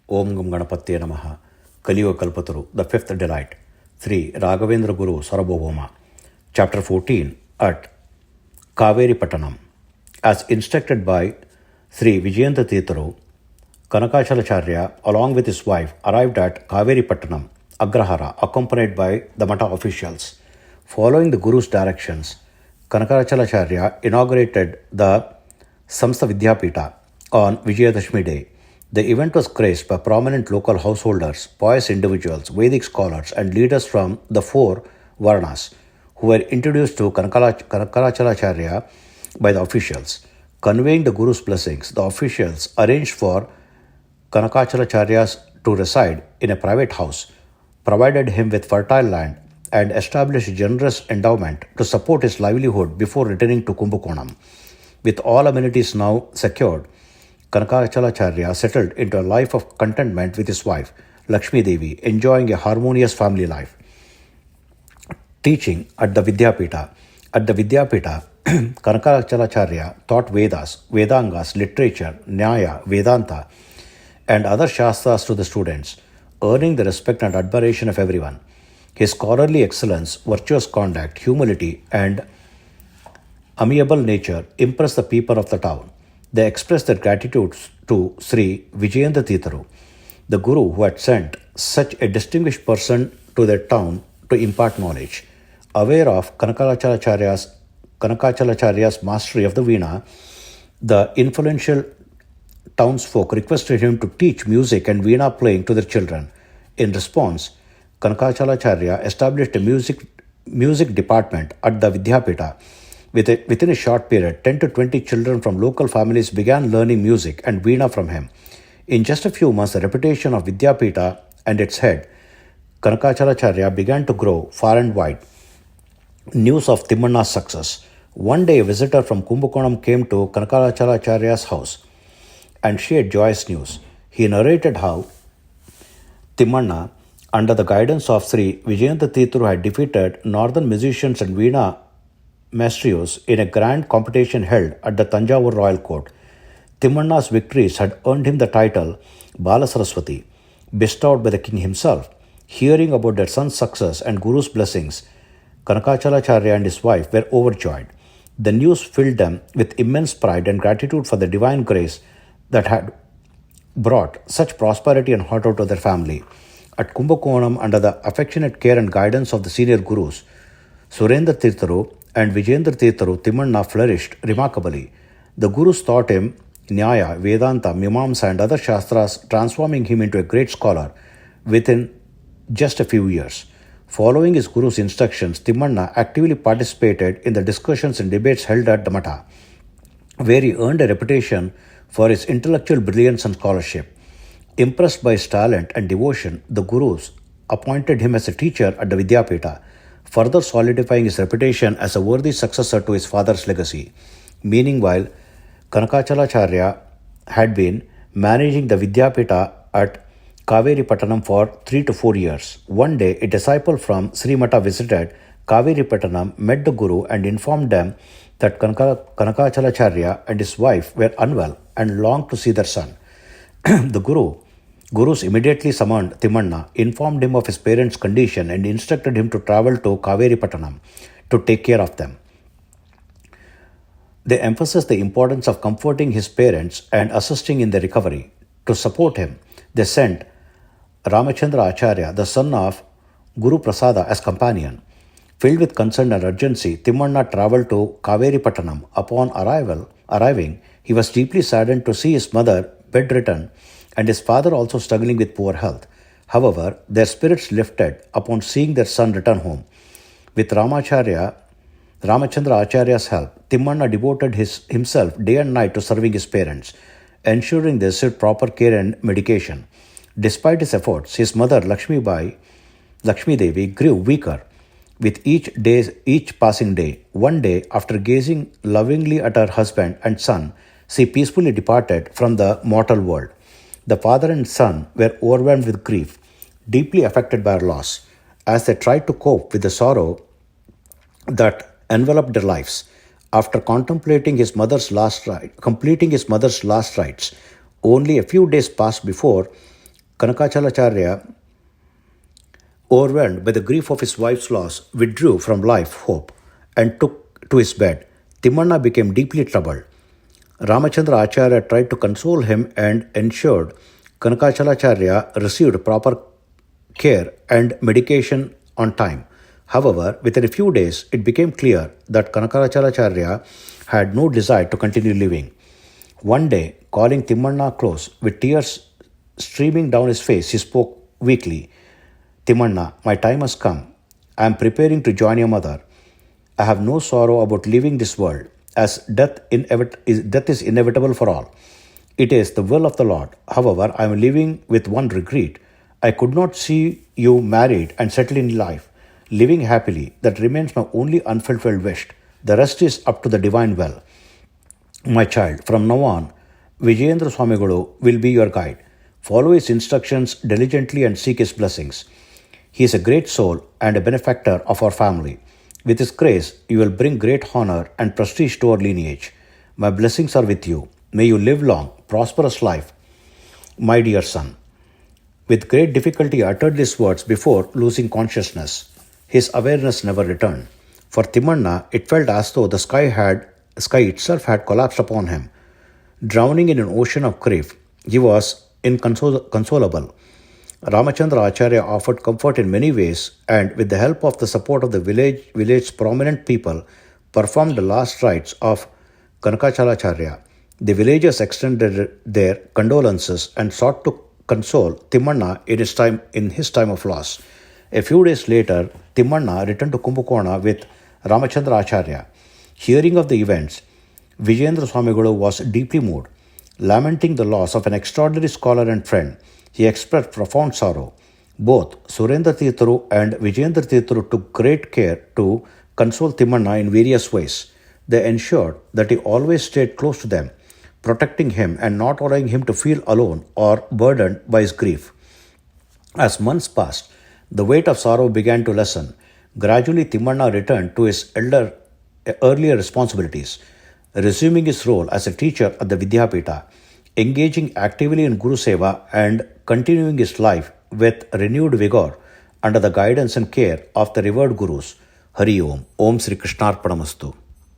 Om Gam Ganapatye Namaha. Kaliyugada Kalpataru, the fifth delight. Shri Raghavendra Guru Sarvabhouma. Chapter 14 at Kaveripattanam. As instructed by Shri Vijayantha Kanakachalacharya, along with his wife, arrived at Kaveripattanam, Agrahara, accompanied by the Mata officials. Following the Guru's directions, Kanakachalacharya inaugurated the Samstha Vidyapita on Vijayadashmi Day. The event was graced by prominent local householders, pious individuals, Vedic scholars, and leaders from the four Varnas, who were introduced to Kanakachalacharya by the officials. Conveying the Guru's blessings, the officials arranged for Kanakachalacharya to reside in a private house, provided him with fertile land, and established a generous endowment to support his livelihood before returning to Kumbakonam. With all amenities now secured, Kanakachalacharya settled into a life of contentment with his wife, Lakshmi Devi, enjoying a harmonious family life. Teaching at the Vidyapita. At the Vidyapita, Kanakachalacharya taught Vedas, Vedangas, literature, Nyaya, Vedanta, and other Shastras to the students, earning the respect and admiration of everyone. His scholarly excellence, virtuous conduct, humility, and amiable nature impressed the people of the town. They expressed their gratitude to Shri Vijayantha, the Guru who had sent such a distinguished person to their town to impart knowledge. Aware of Kanakachalacharya's mastery of the Veena, the influential townsfolk requested him to teach music and Veena playing to their children. In response, Kanakachalacharya established a music department at the Vidyapita. Within a short period, 10 to 20 children from local families began learning music and Veena from him. In just a few months, the reputation of Vidyapita and its head, Kanakachalacharya, began to grow far and wide. News of Timmanna's success. One day, a visitor from Kumbakonam came to Kanakachalacharya's house and shared joyous news. He narrated how Timmanna, under the guidance of Sri Vijayantha, had defeated northern musicians and Veena maestros in a grand competition held at the Tanjavur Royal Court. Timmanna's victories had earned him the title Bala Saraswati, bestowed by the king himself. Hearing about their son's success and Guru's blessings, Kanakachalacharya and his wife were overjoyed. The news filled them with immense pride and gratitude for the divine grace that had brought such prosperity and honor to their family. At Kumbakonam, under the affectionate care and guidance of the senior Gurus, Surendra Tirtharu and Vijayendra Tirtharu, Timmanna flourished remarkably. The Gurus taught him Nyaya, Vedanta, Mimamsa, and other Shastras, transforming him into a great scholar within just a few years. Following his Guru's instructions, Timmanna actively participated in the discussions and debates held at the Mata, where he earned a reputation for his intellectual brilliance and scholarship. Impressed by his talent and devotion, the Gurus appointed him as a teacher at the Vidyapita, further solidifying his reputation as a worthy successor to his father's legacy. Meanwhile, Kanakachalacharya had been managing the Vidyapita at Kaveripattanam for 3 to 4 years. One day, a disciple from Sri Mata visited Kaveripattanam, met the Guru, and informed them that Kanakachalacharya and his wife were unwell and longed to see their son. The Gurus immediately summoned Timmanna, informed him of his parents' condition, and instructed him to travel to Kaveripattanam to take care of them. They emphasized the importance of comforting his parents and assisting in their recovery. To support him, they sent Ramachandra Acharya, the son of Guru Prasada, as companion. Filled with concern and urgency, Timmanna traveled to Kaveripattanam. Upon arriving, he was deeply saddened to see his mother bedridden and his father also struggling with poor health. However, their spirits lifted upon seeing their son return home. With Ramachandra Acharya's help, Timmanna devoted himself day and night to serving his parents, ensuring they received proper care and medication. Despite his efforts, his mother Lakshmi Devi grew weaker with each passing day. One day, after gazing lovingly at her husband and son, she peacefully departed from the mortal world. The father and son were overwhelmed with grief, deeply affected by her loss. As they tried to cope with the sorrow that enveloped their lives, after completing his mother's last rites, only a few days passed before Kanakachalacharya, overwhelmed by the grief of his wife's loss, withdrew from life hope and took to his bed. Timmanna became deeply troubled. Ramachandra Acharya tried to console him and ensured Kanakachalacharya received proper care and medication on time. However, within a few days, it became clear that Kanakachalacharya had no desire to continue living. One day, calling Timmanna close, with tears streaming down his face, he spoke weakly. Timmanna, my time has come. I am preparing to join your mother. I have no sorrow about leaving this world, as death is inevitable for all. It is the will of the Lord. However, I am living with one regret. I could not see you married and settled in life, living happily. That remains my only unfulfilled wish. The rest is up to the divine will. My child, from now on, Vijayendra Swamiguru will be your guide. Follow his instructions diligently and seek his blessings. He is a great soul and a benefactor of our family. With his grace, you will bring great honor and prestige to our lineage. My blessings are with you. May you live long, prosperous life, my dear son. With great difficulty, he uttered these words before losing consciousness. His awareness never returned. For Timmanna, it felt as though the sky itself had collapsed upon him. Drowning in an ocean of grief, he was inconsolable. Ramachandra Acharya offered comfort in many ways and, with the help of the support of the village's prominent people, performed the last rites of Kanakachalacharya. The villagers extended their condolences and sought to console Timmanna in his time of loss. A few days later, Timmanna returned to Kumbhakona with Ramachandra Acharya. Hearing of the events, Vijayendra Swamiguru was deeply moved. Lamenting the loss of an extraordinary scholar and friend, he expressed profound sorrow. Both Surendra Tirtharu and Vijayendra Tirtharu took great care to console Timmanna in various ways. They ensured that he always stayed close to them, protecting him and not allowing him to feel alone or burdened by his grief. As months passed, the weight of sorrow began to lessen. Gradually, Timmanna returned to his earlier responsibilities, resuming his role as a teacher at the Vidyapita, engaging actively in Guru Seva and continuing his life with renewed vigor under the guidance and care of the revered Gurus. Hari Om. Om Sri Krishnarpanamastu.